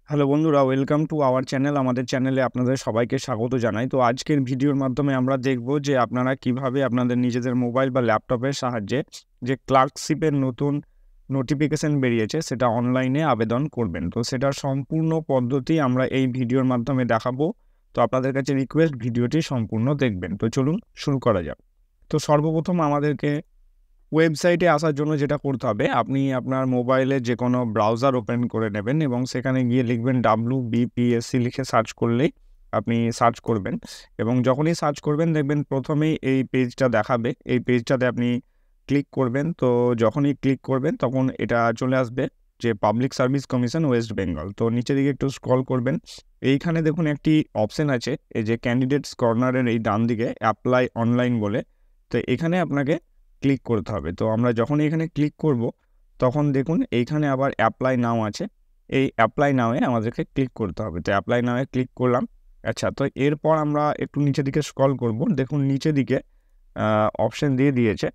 Hello বন্ধুরা, welcome to our channel. আমাদের চ্যানেলে আপনাদের সবাইকে স্বাগত জানাই। তো আজকের ভিডিওর মাধ্যমে আমরা দেখব যে আপনারা কিভাবে আপনাদের নিজেদের মোবাইল বা ল্যাপটপের সাহায্যে যে ক্লার্কশিপের নতুন নোটিফিকেশন বেরিয়েছে সেটা অনলাইনে আবেদন করবেন। তো সেটার সম্পূর্ণ পদ্ধতি আমরা এই ভিডিওর মাধ্যমে দেখাবো। তো আপনাদের কাছে রিকোয়েস্ট, ভিডিওটি সম্পূর্ণ দেখবেন। তো চলুন শুরু করা যাক। তো সর্বপ্রথম আমাদেরকে ওয়েবসাইটে আসার জন্য যেটা করতে হবে, আপনি আপনার মোবাইলে যে কোনো ব্রাউজার ওপেন করে নেবেন এবং সেখানে গিয়ে লিখবেন WBPSC, লিখে সার্চ করলেই আপনি সার্চ করবেন। এবং যখনই সার্চ করবেন দেখবেন প্রথমেই এই পেজটা দেখাবে। এই পেজটাতে আপনি ক্লিক করবেন। তো যখনই ক্লিক করবেন তখন এটা চলে আসবে যে public service commission West Bengal. তো নিচের দিকে একটু স্ক্রল করবেন। এইখানে দেখুন একটি অপশন আছে, এই যে ক্যান্ডিডেটস কর্নারের এই ডান দিকে অ্যাপ্লাই অনলাইন বলে। তো এখানে আপনাকে ক্লিক করতে হবে। তো আমরা যখন এখানে ক্লিক করব তখন দেখুন এইখানে আবার অ্যাপ্লাই নাও আছে। এই অ্যাপ্লাই নাওয়ে আমাদেরকে ক্লিক করতে হবে। তো অ্যাপ্লাই নাওয়ে ক্লিক করলাম। আচ্ছা, তো এরপর আমরা একটু নিচের দিকে স্ক্রল করব। দেখুন নিচের দিকে অপশন দিয়ে দিয়েছে,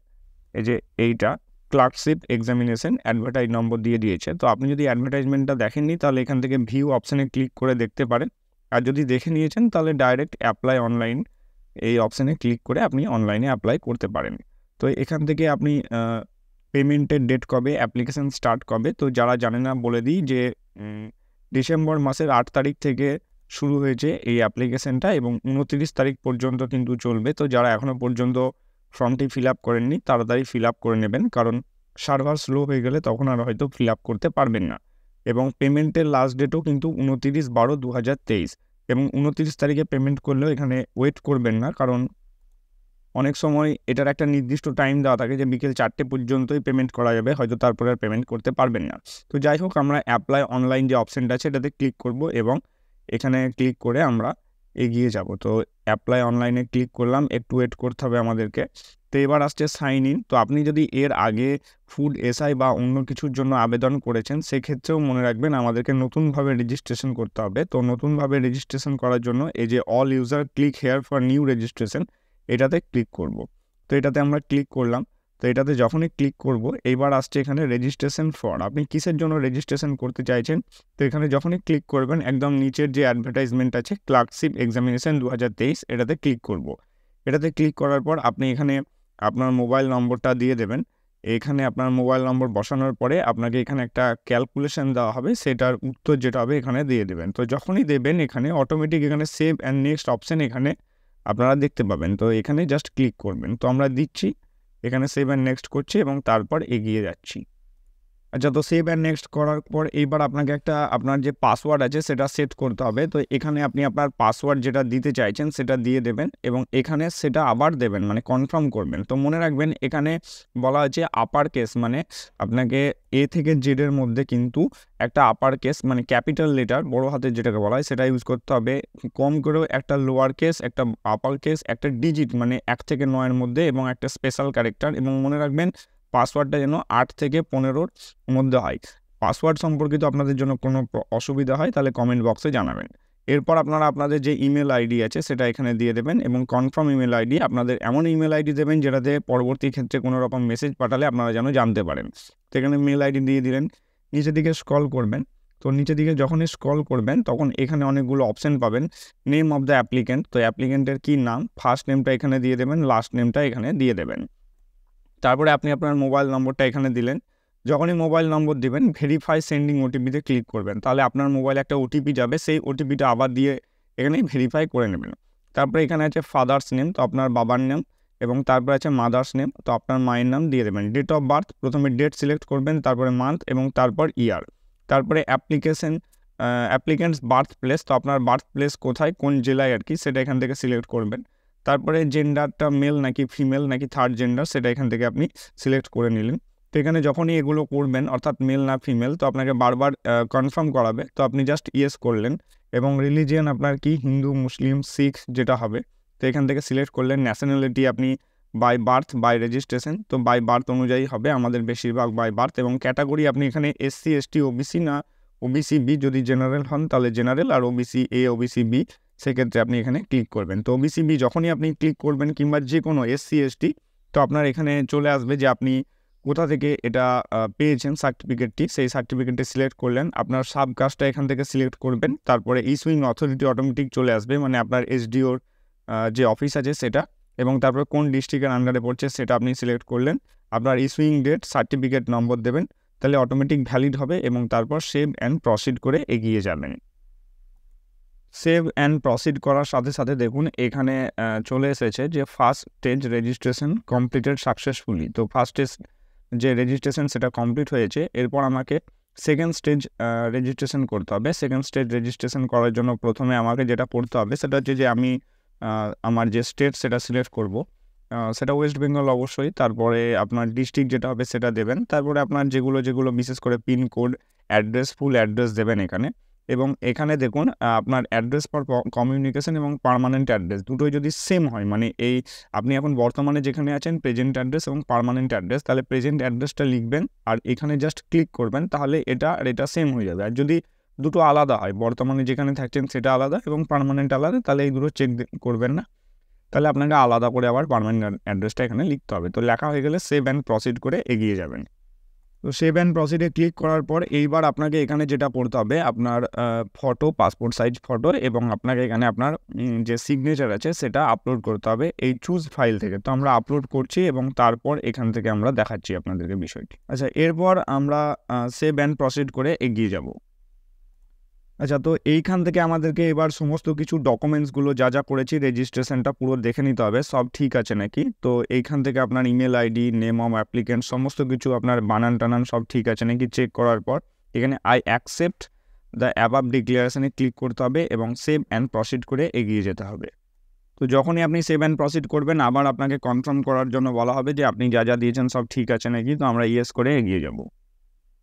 এই যে এইটা ক্লার্কশিপ এক্সামিনেশন অ্যাডভার্টাইজ নম্বর দিয়ে দিয়েছে। তো আপনি যদি অ্যাডভার্টাইজমেন্টটা দেখেননি তাহলে এখান থেকে ভিউ অপশানে ক্লিক করে দেখতে পারেন। আর যদি দেখে নিয়েছেন তাহলে ডাইরেক্ট অ্যাপ্লাই অনলাইন এই অপশানে ক্লিক করে আপনি অনলাইনে অ্যাপ্লাই করতে পারেন। তো এখান থেকে আপনি পেমেন্টের ডেট কবে, অ্যাপ্লিকেশান স্টার্ট কবে, তো যারা জানে না বলে দিই যে ডিসেম্বর মাসের 8 তারিখ থেকে শুরু হয়েছে এই অ্যাপ্লিকেশানটা এবং 29 তারিখ পর্যন্ত কিন্তু চলবে। তো যারা এখনও পর্যন্ত ফর্মটি ফিল আপ করেননি তাড়াতাড়ি ফিল আপ করে নেবেন, কারণ সার্ভার স্লো হয়ে গেলে তখন আর হয়তো ফিল আপ করতে পারবেন না। এবং পেমেন্টের লাস্ট ডেটও কিন্তু 29/12/2023 এবং 29 তারিখে পেমেন্ট করলেও এখানে ওয়েট করবেন না, কারণ অনেক সময় এটার একটা নির্দিষ্ট টাইম দেওয়া থাকে যে বিকেল 4টে পর্যন্তই পেমেন্ট করা যাবে, হয়তো তারপরে আর পেমেন্ট করতে পারবেন না। তো যাই হোক, আমরা অ্যাপ্লাই অনলাইন যে অপশানটা আছে এটাতে ক্লিক করব এবং এখানে ক্লিক করে আমরা এগিয়ে যাব। তো অ্যাপ্লাই অনলাইনে ক্লিক করলাম, একটু ওয়েট করতে হবে আমাদেরকে। তো এবার আসছে সাইন ইন। তো আপনি যদি এর আগে ফুড এসআই বা অন্য কিছুর জন্য আবেদন করেছেন সেক্ষেত্রেও মনে রাখবেন আমাদেরকে নতুনভাবে রেজিস্ট্রেশন করতে হবে। তো নতুনভাবে রেজিস্ট্রেশন করার জন্য এই যে all user click here for new registration, এটাতে ক্লিক করব। তো এটাতে আমরা ক্লিক করলাম। তো এটাতে যখনই ক্লিক করব এইবার আসছে এখানে রেজিস্ট্রেশন ফর, আপনি কিসের জন্য রেজিস্ট্রেশন করতে চাইছেন। তো এখানে যখনই ক্লিক করবেন একদম নিচের যে অ্যাডভার্টাইজমেন্ট আছে ক্লার্কশিপ এক্সামিনেশন 2023, এটাতে ক্লিক করব। এটাতে ক্লিক করার পর আপনি এখানে আপনার মোবাইল নম্বরটা দিয়ে দেবেন। এখানে আপনার মোবাইল নম্বর বসানোর পরে আপনাকে এখানে একটা ক্যালকুলেশন দেওয়া হবে, সেটার উত্তর যেটা হবে এখানে দিয়ে দেবেন। তো যখনই দেবেন এখানে অটোমেটিক এখানে সেভ অ্যান্ড নেক্সট অপশান এখানে আপনারা দেখতে পাবেন। তো এখানে জাস্ট ক্লিক করবেন। তো আমরা দিচ্ছি, এখানে সেভ অ্যান্ড নেক্সট করছি এবং তারপর এগিয়ে যাচ্ছি। আচ্ছা, তো সেভ অ্যান্ড নেক্সট করার পর এইবার আপনাকে একটা আপনার যে পাসওয়ার্ড আছে সেটা সেট করতে হবে। তো এখানে আপনি আপনার পাসওয়ার্ড যেটা দিতে চাইছেন সেটা দিয়ে দেবেন এবং এখানে সেটা আবার দেবেন, মানে কনফার্ম করবেন। তো মনে রাখবেন এখানে বলা হয়েছে আপার কেস, মানে আপনাকে এ থেকে জেডের মধ্যে কিন্তু একটা আপার কেস মানে ক্যাপিটাল লেটার বড় হাতের যেটাকে বলা হয় সেটা ইউজ করতে হবে। কম করেও একটা লোয়ার কেস, একটা আপার কেস, একটা ডিজিট মানে 1 থেকে 9-এর মধ্যে এবং একটা স্পেশাল ক্যারেক্টার। এবং মনে রাখবেন পাসওয়ার্ডটা যেন 8 থেকে 15-র মধ্যে হয়। পাসওয়ার্ড সম্পর্কিত আপনাদের জন্য কোনো অসুবিধা হয় তাহলে কমেন্ট বক্সে জানাবেন। এরপর আপনারা আপনাদের যে ইমেল আইডি আছে সেটা এখানে দিয়ে দেবেন এবং কনফার্ম ইমেল আইডি, আপনাদের এমন ইমেল আইডি দেবেন যেটাতে পরবর্তী ক্ষেত্রে কোনো রকম মেসেজ পাঠালে আপনারা যেন জানতে পারেন। তো এখানে মেল আইডি দিয়ে দিলেন। নিচের দিকে স্ক্রল করবেন। তো নিচের দিকে যখনই স্ক্রল করবেন তখন এখানে অনেকগুলো অপশান পাবেন। নেম অফ দ্য অ্যাপ্লিক্যান্ট, তো অ্যাপ্লিক্যান্টের কী নাম, ফার্স্ট নেমটা এখানে দিয়ে দেবেন, লাস্ট নেমটা এখানে দিয়ে দেবেন। তারপরে আপনি আপনার মোবাইল নম্বরটা এখানে দিলেন। যখনই মোবাইল নম্বর দিবেন ভেরিফাই সেন্ডিং ওটিপিতে ক্লিক করবেন, তাহলে আপনার মোবাইলে একটা ওটিপি যাবে, সেই ওটিপিটা আবার দিয়ে এখানে ভেরিফাই করে নেবেন। তারপরে এখানে আছে ফাদার্স নেম, তো আপনার বাবার নাম, এবং তারপরে আছে মাদার্স নেম, তো আপনার মায়ের নাম দিয়ে দেবেন। ডেট অফ বার্থ, প্রথমে ডেট সিলেক্ট করবেন, তারপরে মান্থ এবং তারপর ইয়ার। তারপরে অ্যাপ্লিক্যান্টস বার্থ প্লেস, তো আপনার বার্থ প্লেস কোথায়, কোন জেলায় আর কি, সেটা এখান থেকে সিলেক্ট করবেন। তারপরে জেন্ডারটা মেল নাকি ফিমেল নাকি থার্ড জেন্ডার সেটা এখান থেকে আপনি সিলেক্ট করে নিলেন। তো এখানে যখনই এগুলো করবেন অর্থাৎ মেল না ফিমেল, তো আপনাকে বারবার কনফার্ম করাবে। তো আপনি জাস্ট ইয়েস করলেন এবং রিলিজিয়ান আপনার কি, হিন্দু, মুসলিম, শিখ যেটা হবে, তো এখান থেকে সিলেক্ট করলেন। ন্যাশনালিটি আপনি বাই বার্থ, বাই রেজিস্ট্রেশন, তো বাই বার্থ অনুযায়ী হবে, আমাদের বেশিরভাগ বাই বার্থ। এবং ক্যাটাগরি আপনি এখানে এসসি, এসটি, ওবিসি না ওবিসি বি, যদি জেনারেল হন তাহলে জেনারেল, আর ওবিসি এ, ওবিসি বি সেক্ষেত্রে আপনি এখানে ক্লিক করবেন। তো ওবিসি বি যখনই আপনি ক্লিক করবেন কিংবা যে কোনো এসসি, এসটি, তো আপনার এখানে চলে আসবে যে আপনি কোথা থেকে এটা পেয়েছেন সার্টিফিকেটটি, সেই সার্টিফিকেটটি সিলেক্ট করলেন। আপনার সাব কাস্টটা এখান থেকে সিলেক্ট করবেন। তারপরে ইস্যুইং অথরিটি অটোমেটিক চলে আসবে, মানে আপনার এসডিওর যে অফিস আছে সেটা, এবং তারপরে কোন ডিস্ট্রিক্টের আন্ডারে পড়ছে সেটা আপনি সিলেক্ট করলেন। আপনার ইস্যুইং ডেট, সার্টিফিকেট নম্বর দেবেন, তাহলে অটোমেটিক ভ্যালিড হবে, এবং তারপর সেভ অ্যান্ড প্রসিড করে এগিয়ে যাবেন। সেভ অ্যান্ড প্রসিড করার সাথে সাথে দেখুন এখানে চলে এসেছে যে first stage registration completed successfully. তো ফার্স্ট স্টেজ যে রেজিস্ট্রেশন সেটা কমপ্লিট হয়েছে। এরপর আমাকে সেকেন্ড স্টেজ রেজিস্ট্রেশন করতে হবে। সেকেন্ড স্টেজ রেজিস্ট্রেশন করার জন্য প্রথমে আমাকে যেটা করতে হবে সেটা হচ্ছে যে আমি আমার যে স্টেট সেটা সিলেক্ট করব, সেটা ওয়েস্ট বেঙ্গল অবশ্যই। তারপরে আপনার ডিস্ট্রিক্ট যেটা হবে সেটা দেবেন। তারপরে আপনার যেগুলো বিশেষ করে পিনকোড, অ্যাড্রেস, ফুল অ্যাড্রেস দেবেন এখানে। এবং এখানে দেখুন আপনার অ্যাড্রেস ফর কমিউনিকেশন এবং পার্মানেন্ট অ্যাড্রেস দুটোই যদি সেম হয়, মানে এই আপনি এখন বর্তমানে যেখানে আছেন প্রেজেন্ট অ্যাড্রেস এবং পার্মানেন্ট অ্যাড্রেস, তাহলে প্রেজেন্ট অ্যাড্রেসটা লিখবেন আর এখানে জাস্ট ক্লিক করবেন, তাহলে এটা সেম হয়ে যাবে। আর যদি দুটো আলাদা হয়, বর্তমানে যেখানে থাকছেন সেটা আলাদা এবং পার্মানেন্ট আলাদা, তাহলে এই দুটো চেক করবেন না, তাহলে আপনাকে আলাদা করে আবার পার্মানেন্ট অ্যাড্রেসটা এখানে লিখতে হবে। তো লেখা হয়ে গেলে সেভ অ্যান্ড প্রসিড করে এগিয়ে যাবেন। তো সেভ অ্যান্ড প্রসিডে ক্লিক করার পর এইবার আপনাকে এখানে যেটা করতে হবে, আপনার ফটো, পাসপোর্ট সাইজ ফটো, এবং আপনাকে এখানে আপনার যে সিগনেচার আছে সেটা আপলোড করতে হবে এই চুজ ফাইল থেকে। তো আমরা আপলোড করছি এবং তারপর এখান থেকে আমরা দেখাচ্ছি আপনাদেরকে বিষয়টি। আচ্ছা, এরপর আমরা সেভ অ্যান্ড প্রসিড করে এগিয়ে যাব। আচ্ছা, তো এইখান থেকে আমাদেরকে এবার সমস্ত কিছু ডকুমেন্টসগুলো যা করেছি রেজিস্ট্রেশনটা পুরো দেখে নিতে হবে সব ঠিক আছে নাকি। তো এইখান থেকে আপনার email ID, name of applicant, সমস্ত কিছু আপনার বানান টানান সব ঠিক আছে নাকি চেক করার পর এখানে আই অ্যাকসেপ্ট দ্য অ্যাবাভ ডিক্লারেশনে ক্লিক করতে হবে এবং সেভ অ্যান্ড প্রসিড করে এগিয়ে যেতে হবে। তো যখনই আপনি সেভ অ্যান্ড প্রসিড করবেন আবার আপনাকে কনফার্ম করার জন্য বলা হবে যে আপনি যা দিয়েছেন সব ঠিক আছে নাকি। তো আমরা ইয়েস করে এগিয়ে যাব।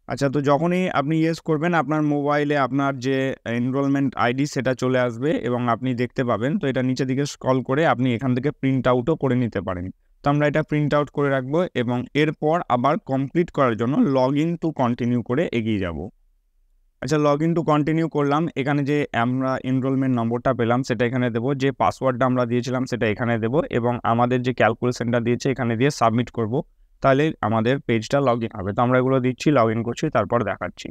আচ্ছা, তো যখনই আপনি ইয়েস করবেন আপনার মোবাইলে আপনার যে এনরোলমেন্ট আইডি সেটা চলে আসবে এবং আপনি দেখতে পাবেন। তো এটা নিচের দিকে স্ক্রল করে আপনি এখান থেকে প্রিন্ট আউটও করে নিতে পারেন। তো আমরা এটা প্রিন্ট আউট করে রাখবো এবং এরপর আবার কমপ্লিট করার জন্য লগ ইন টু কন্টিনিউ করে এগিয়ে যাব। আচ্ছা, লগ ইন টু কন্টিনিউ করলাম। এখানে যে আমরা এনরোলমেন্ট নম্বরটা পেলাম সেটা এখানে দেবো, যে পাসওয়ার্ডটা আমরা দিয়েছিলাম সেটা এখানে দেবো এবং আমাদের যে ক্যালকুলেশনটা দিয়েছে এখানে দিয়ে সাবমিট করব, তাহলে আমাদের পেজটা লগ ইন হবে। তো আমরা এগুলো দিচ্ছি, লগ ইন করছি, তারপর দেখাচ্ছি।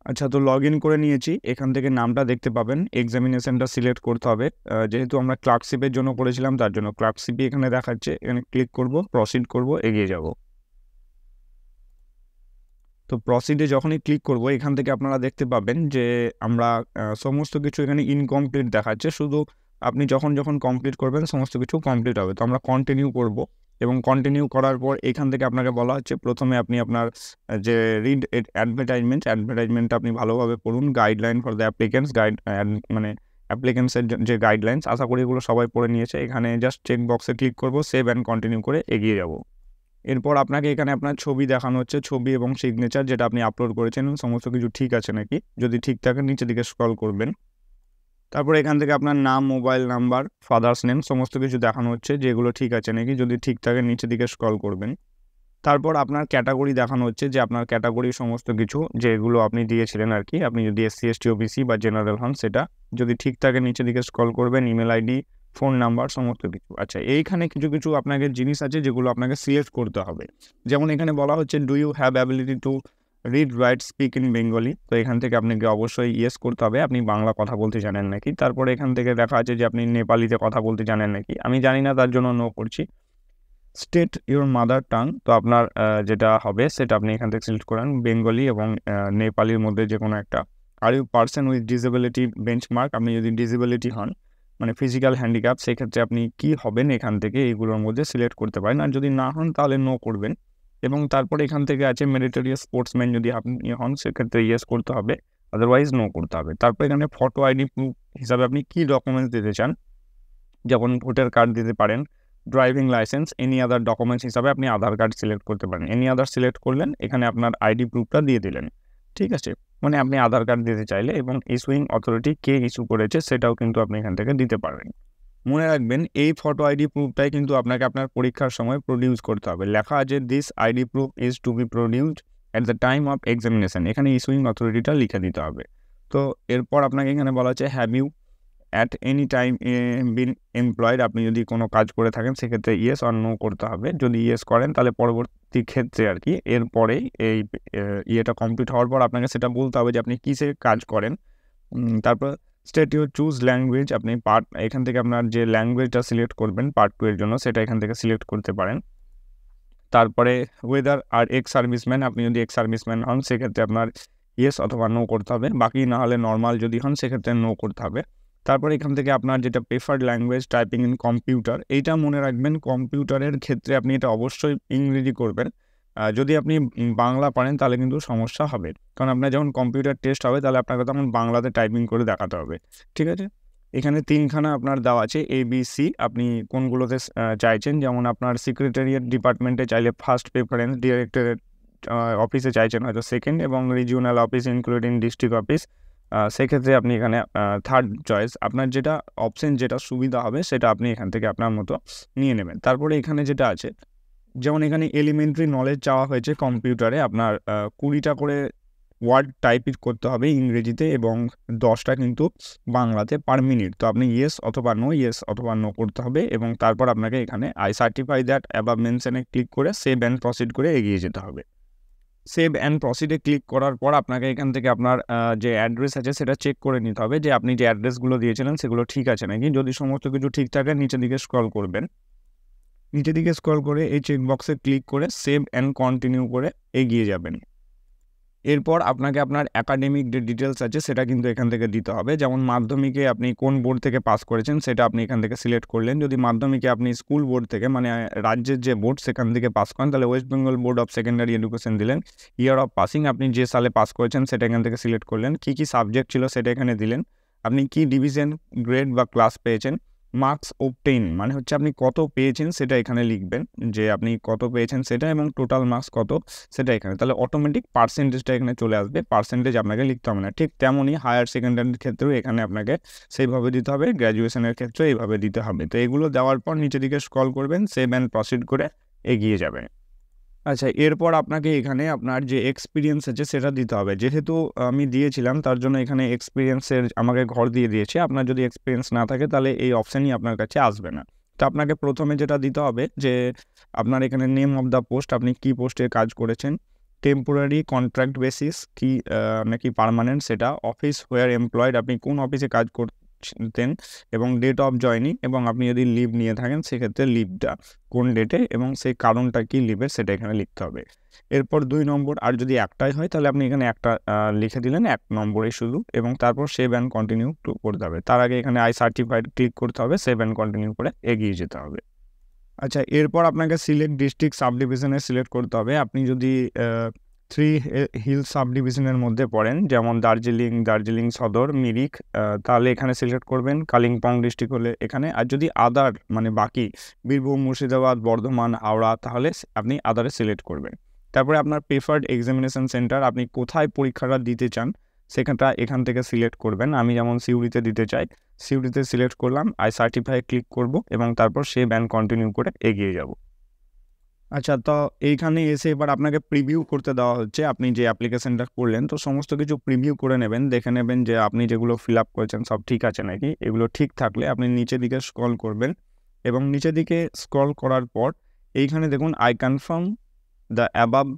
আচ্ছা, তো লগ ইন করে নিয়েছি। এখান থেকে নামটা দেখতে পাবেন, এক্সামিনেশনটা সিলেক্ট করতে হবে। যেহেতু আমরা ক্লার্কশিপের জন্য করেছিলাম তার জন্য ক্লার্কশিপই এখানে দেখাচ্ছে। এখানে ক্লিক করব, প্রসিড করব, এগিয়ে যাব। তো প্রসিডে যখনই ক্লিক করব এখান থেকে আপনারা দেখতে পাবেন যে আমরা সমস্ত কিছু এখানে ইনকমপ্লিট দেখাচ্ছে। শুধু আপনি যখন কমপ্লিট করবেন সমস্ত কিছু কমপ্লিট হবে। তো আমরা কন্টিনিউ করব এবং কন্টিনিউ করার পর এখান থেকে আপনাকে বলা হচ্ছে প্রথমে আপনি আপনার যে রিড অ্যাডভার্টাইজমেন্টটা আপনি ভালোভাবে পড়ুন। গাইডলাইন ফর দ্য অ্যাপ্লিকেন্টস, মানে অ্যাপ্লিকেন্টসের যে গাইডলাইন্স, আশা করি এগুলো সবাই পড়ে নিয়েছে। এখানে জাস্ট চেক বক্সে ক্লিক করব, সেভ অ্যান্ড কন্টিনিউ করে এগিয়ে যাব। এরপর আপনাকে এখানে আপনার ছবি দেখানো হচ্ছে, ছবি এবং সিগনেচার যেটা আপনি আপলোড করেছেন সমস্ত কিছু ঠিক আছে নাকি। যদি ঠিক থাকে নিচের দিকে স্ক্রল করবেন। তারপর এখান থেকে আপনার নাম, মোবাইল নাম্বার, ফাদার্স নেম সমস্ত কিছু দেখানো হচ্ছে যেগুলো ঠিক আছে নাকি। যদি ঠিক থাকে নিচের দিকে স্ক্রল করবেন। তারপর আপনার ক্যাটাগরি দেখানো হচ্ছে যে আপনার ক্যাটাগরি সমস্ত কিছু যেগুলো আপনি দিয়েছিলেন আর কি। আপনি যদি এসসি, এসটি, ওবিসি বা জেনারেল হন সেটা যদি ঠিক থাকে নিচের দিকে স্ক্রল করবেন। ইমেল আইডি, ফোন নাম্বার সমস্ত কিছু। আচ্ছা, এইখানে কিছু আপনাকে জিনিস আছে যেগুলো আপনাকে সিলেক্ট করতে হবে। যেমন এখানে বলা হচ্ছে do you have ability to read, write, speak in Bengali. তো এখান থেকে আপনাকে অবশ্যই ইয়েস করতে হবে, আপনি বাংলা কথা বলতে জানেন নাকি। তারপরে এখান থেকে দেখা আছে যে আপনি নেপালিতে কথা বলতে জানেন নাকি। আমি জানি না, তার জন্য নো করছি। স্টেট ইউর মাদার টাং, তো আপনার যেটা হবে সেটা আপনি এখান থেকে সিলেক্ট করেন, বেঙ্গলি এবং নেপালির মধ্যে যে কোনো একটা। Are you person with disability benchmark, আপনি যদি ডিসেবিলিটি হন মানে ফিজিক্যাল হ্যান্ডিক্যাপ, সেক্ষেত্রে আপনি কি হবেন এখান থেকে এইগুলোর মধ্যে সিলেক্ট করতে পারেন। আর যদি না হন তাহলে নো করবেন। এবং তারপরে এখান থেকে আছে মেরিটোরিয়াস স্পোর্টসম্যান, যদি আপনি হন সেক্ষেত্রে ইয়েস করতে হবে, আদারওয়াইজ নো করতে হবে। তারপর এখানে ফটো আইডি প্রুফ হিসাবে আপনি কী ডকুমেন্টস দিতে চান, যেমন ভোটার কার্ড দিতে পারেন, driving licence, any other documents হিসাবে আপনি আধার কার্ড সিলেক্ট করতে পারেন। এনি আদার সিলেক্ট করলেন, এখানে আপনার আইডি প্রুফটা দিয়ে দিলেন। ঠিক আছে, মানে আপনি আধার কার্ড দিতে চাইলে এবং ইস্যুইং অথরিটি কে ইস্যু করেছে সেটাও কিন্তু আপনি এখান থেকে দিতে পারবেন। মনে রাখবেন এই ফটো আইডি প্রুফটাই কিন্তু আপনাকে আপনার পরীক্ষার সময় প্রডিউস করতে হবে। লেখা আছে this ID proof is to be produced at the time of examination, এখানে ইস্যুইং অথরিটিটা লিখে দিতে হবে। তো এরপর আপনাকে এখানে বলা হচ্ছে have you at any time been employed, আপনি যদি কোনো কাজ করে থাকেন সেক্ষেত্রে ইয়েস অর নো করতে হবে। যদি ইয়েস করেন তাহলে পরবর্তী ক্ষেত্রে আর কি এরপরে এই ইয়েটা কমপ্লিট হওয়ার পর আপনাকে সেটা বলতে হবে যে আপনি কিসে কাজ করেন। তারপর স্টেট ইউর চুজ ল্যাঙ্গুয়েজ, আপনি পার্ট এখান থেকে আপনার যে ল্যাঙ্গুয়েজটা সিলেক্ট করবেন পার্ট 2 এর জন্য সেটা এখান থেকে সিলেক্ট করতে পারেন। তারপরে ওয়েদার আর এক্স সার্ভিসম্যান, আপনি যদি এক্স সার্ভিসম্যান হন সেক্ষেত্রে আপনার ইয়েস অথবা নো করতে হবে, বাকি না হলে নর্মাল যদি হন সেক্ষেত্রে নো করতে হবে। তারপরে এখান থেকে আপনার যেটা preferred language typing in computer, এইটা মনে রাখবেন কম্পিউটারের ক্ষেত্রে আপনি এটা অবশ্যই ইংরেজি করবেন। যদি আপনি বাংলা পারেন তাহলে কিন্তু সমস্যা হবে, কারণ আপনার যখন কম্পিউটার টেস্ট হবে তাহলে আপনাকে তখন বাংলাতে টাইপিং করে দেখাতে হবে, ঠিক আছে। এখানে 3খানা আপনার দেওয়া আছে ABC, আপনি কোনগুলোতে চাইছেন, যেমন আপনার সেক্রেটারিয়েট ডিপার্টমেন্টে চাইলে ফার্স্ট প্রেফারেন্স, ডিরেক্টরেট অফিসে চাইছেন হয়তো সেকেন্ড, এবং regional office including district office সেক্ষেত্রে আপনি এখানে থার্ড চয়েস। আপনার যেটা অপশন যেটা সুবিধা হবে সেটা আপনি এখান থেকে আপনার মতো নিয়ে নেবেন। তারপরে এখানে যেটা আছে, যেমন এখানে এলিমেন্টারি নলেজ চাওয়া হয়েছে কম্পিউটারে, আপনার 20টা করে ওয়ার্ড টাইপ করতে হবে ইংরেজিতে এবং 10টা কিন্তু বাংলাতে পার মিনিট। তো আপনি ইয়েস অথবা নো করতে হবে, এবং তারপর আপনাকে এখানে আই সার্টিফাই দ্যাট অ্যাবাভ মেনশনে ক্লিক করে সেভ অ্যান্ড প্রসিড করে এগিয়ে যেতে হবে। সেভ অ্যান্ড প্রসিডে ক্লিক করার পর আপনাকে এখান থেকে আপনার যে অ্যাড্রেস আছে সেটা চেক করে নিতে হবে যে আপনি যে অ্যাড্রেসগুলো দিয়েছিলেন সেগুলো ঠিক আছে নাকি। যদি সমস্ত কিছু ঠিক থাকে নিচের দিকে স্ক্রল করবেন, নিচের দিকে স্ক্রল করে এই চেকবক্সে ক্লিক করে সেভ অ্যান্ড কন্টিনিউ করে এগিয়ে যাবেন। এরপর আপনাকে আপনার একাডেমিক যে ডিটেলস আছে সেটা কিন্তু এখান থেকে দিতে হবে, যেমন মাধ্যমিকে আপনি কোন বোর্ড থেকে পাস করেছেন সেটা আপনি এখান থেকে সিলেক্ট করলেন। যদি মাধ্যমিকে আপনি স্কুল বোর্ড থেকে মানে রাজ্যের যে বোর্ড সেখান থেকে পাস করেন তাহলে West Bengal Board of Secondary Education দিলেন। ইয়ার অফ পাসিং, আপনি যে সালে পাস করেছেন সেটা এখান থেকে সিলেক্ট করলেন। কী সাবজেক্ট ছিল সেটা এখানে দিলেন। আপনি কি ডিভিশন, গ্রেড বা ক্লাস পেয়েছেন। মার্কস অবটেইন মানে হচ্ছে আপনি কত পেয়েছেন সেটা এখানে লিখবেন, যে আপনি কত পেয়েছেন সেটা, এবং টোটাল মার্কস কত সেটা এখানে। তাহলে অটোমেটিক পার্সেন্টেজটা এখানে চলে আসবে, পার্সেন্টেজ আপনাকে লিখতে হবে না। ঠিক তেমনই হায়ার সেকেন্ডারির ক্ষেত্রেও এখানে আপনাকে সেইভাবে দিতে হবে, গ্র্যাজুয়েশনের ক্ষেত্রে এইভাবে দিতে হবে। তো এগুলো দেওয়ার পর নিচের দিকে স্ক্রল করবেন, সেভ অ্যান্ড প্রসিড করে এগিয়ে যাবেন। আচ্ছা, এরপর আপনাকে এখানে আপনার যে এক্সপিরিয়েন্স আছে সেটা দিতে হবে। যেহেতু আমি দিয়েছিলাম তার জন্য এখানে এক্সপিরিয়েন্সের আমাকে ঘর দিয়ে দিয়েছে। আপনার যদি এক্সপিরিয়েন্স না থাকে তাহলে এই অপশানই আপনার কাছে আসবে না। তো আপনাকে প্রথমে যেটা দিতে হবে যে আপনার এখানে নেম অফ দ্য পোস্ট, আপনি কি পোস্টে কাজ করেছেন, টেম্পোরারি কন্ট্রাক্ট বেসিস কি নাকি পার্মানেন্ট সেটা, অফিস হোয়ার এমপ্লয়েড, আপনি কোন অফিসে কাজ করতেন, এবং ডেট অফ জয়নিং, এবং আপনি যদি লিভ নিয়ে থাকেন সেক্ষেত্রে লিভটা কোন ডেটে এবং সেই কারণটা কি লিভের সেটা এখানে লিখতে হবে। এরপর 2 নম্বর, আর যদি একটাই হয় তাহলে আপনি এখানে একটা লিখে দিলেন 1 নম্বরে শুধু, এবং তারপর সেভ অ্যান্ড কন্টিনিউ করতে হবে। তার আগে এখানে আই সার্টিফাইড ক্লিক করতে হবে, সেভ অ্যান্ড কন্টিনিউ করে এগিয়ে যেতে হবে। আচ্ছা, এরপর আপনাকে সিলেক্ট ডিস্ট্রিক্ট সাব ডিভিশনে সিলেক্ট করতে হবে। আপনি যদি 3 হিল সাব ডিভিশনের মধ্যে পড়েন, যেমন দার্জিলিং সদর, মিরিক, তাহলে এখানে সিলেক্ট করবেন। কালিম্পং ডিস্ট্রিক্ট হলে এখানে, আর যদি আদার মানে বাকি বীরভূম, মুর্শিদাবাদ, বর্ধমান, হাওড়া, তাহলে আপনি আদারে সিলেক্ট করবেন। তারপরে আপনার প্রেফার্ড এক্সামিনেশন সেন্টার, আপনি কোথায় পরীক্ষাটা দিতে চান সেখানটা এখান থেকে সিলেক্ট করবেন। আমি যেমন সিউড়িতে দিতে চাই, সিউড়িতে সিলেক্ট করলাম, আই সার্টিফাই ক্লিক করব, এবং তারপর সেভ অ্যান্ড কন্টিনিউ করে এগিয়ে যাব। আচ্ছা, তো এইখানে এসে এবার আপনাকে প্রিভিউ করতে দেওয়া হচ্ছে। আপনি যে অ্যাপ্লিকেশনটা করলেন তো সমস্ত কিছু প্রিভিউ করে নেবেন, দেখে নেবেন যে আপনি যেগুলো ফিল আপ করেছেন সব ঠিক আছে নাকি। এগুলো ঠিক থাকলে আপনি নিচের দিকে স্ক্রল করবেন, এবং নিচের দিকে স্ক্রল করার পর এইখানে দেখুন আই কনফার্ম দ্য অ্যাবাভ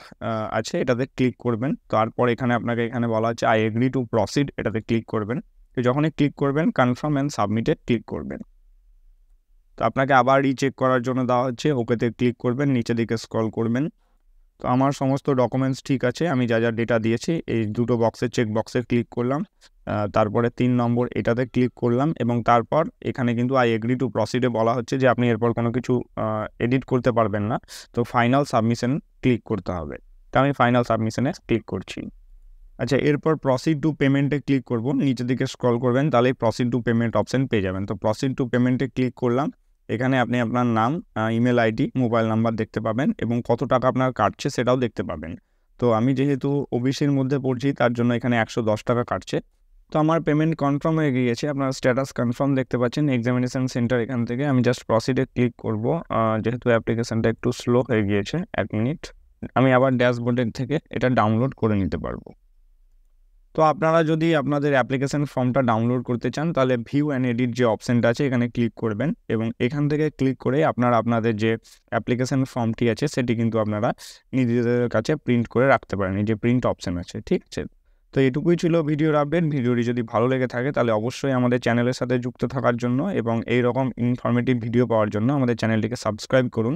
আছে, এটাতে ক্লিক করবেন। তারপর এখানে আপনাকে এখানে বলা হচ্ছে আই এগ্রি টু প্রসিড, এটাতে ক্লিক করবেন। তো যখনই ক্লিক করবেন কনফার্ম অ্যান্ড সাবমিটে ক্লিক করবেন। তো আপনাকে আবার রিচেক করার জন্য দেওয়া হচ্ছে, ওকেতে ক্লিক করবেন, নিচের দিকে স্ক্রল করবেন। তো আমার সমস্ত ডকুমেন্টস ঠিক আছে, আমি যা ডেটা দিয়েছি এই দুটো চেক বক্সে ক্লিক করলাম। তারপরে 3 নম্বর এটাতে ক্লিক করলাম, এবং তারপর এখানে কিন্তু আই এগ্রি টু প্রসিডে বলা হচ্ছে যে আপনি এরপর কোনো কিছু এডিট করতে পারবেন না। তো ফাইনাল সাবমিশন ক্লিক করতে হবে। তো আমি ফাইনাল সাবমিশনে ক্লিক করছি। আচ্ছা, এরপর প্রসিড টু পেমেন্টে ক্লিক করব। নিচের দিকে স্ক্রল করবেন, তাহলে প্রসিড টু পেমেন্ট অপশন পেয়ে যাবেন। তো প্রসিড টু পেমেন্টে ক্লিক করলাম। এখানে আপনি আপনার নাম, ইমেল আইডি, মোবাইল নাম্বার দেখতে পাবেন, এবং কত টাকা আপনার কাটছে সেটাও দেখতে পাবেন। তো আমি যেহেতু ওবিসির মধ্যে পড়ছি তার জন্য এখানে 110 টাকা কাটছে। তো আমার পেমেন্ট কনফার্ম হয়ে গিয়েছে, আপনার স্ট্যাটাস কনফার্ম দেখতে পাচ্ছেন এক্সামিনেশন সেন্টার। এখান থেকে আমি জাস্ট প্রসিডে ক্লিক করব, যেহেতু অ্যাপ্লিকেশনটা একটু স্লো হয়ে গিয়েছে। 1 মিনিট, আমি আবার ড্যাশবোর্ডের থেকে এটা ডাউনলোড করে নিতে পারবো। তো তো আপনারা যদি আপনাদের অ্যাপ্লিকেশন ফর্মটা ডাউনলোড করতে চান তাহলে ভিউ অ্যান্ড এডিট যে অপশানটা আছে এখানে ক্লিক করবেন এবং এখান থেকে ক্লিক করে আপনারা আপনাদের যে অ্যাপ্লিকেশন ফর্মটি আছে সেটি কিন্তু আপনারা নিজেদের কাছে প্রিন্ট করে রাখতে পারেন, এই যে প্রিন্ট অপশান আছে, ঠিক আছে। তো এটুকুই ছিল ভিডিওর আপডেট। ভিডিওটি যদি ভালো লেগে থাকে তাহলে অবশ্যই আমাদের চ্যানেলের সাথে যুক্ত থাকার জন্য এবং এই রকম ইনফরমেটিভ ভিডিও পাওয়ার জন্য আমাদের চ্যানেলটিকে সাবস্ক্রাইব করুন।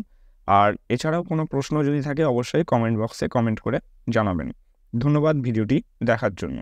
আর এছাড়াও কোনো প্রশ্ন যদি থাকে অবশ্যই কমেন্ট বক্সে কমেন্ট করে জানাবেন। ধন্যবাদ ভিডিওটি দেখার জন্য।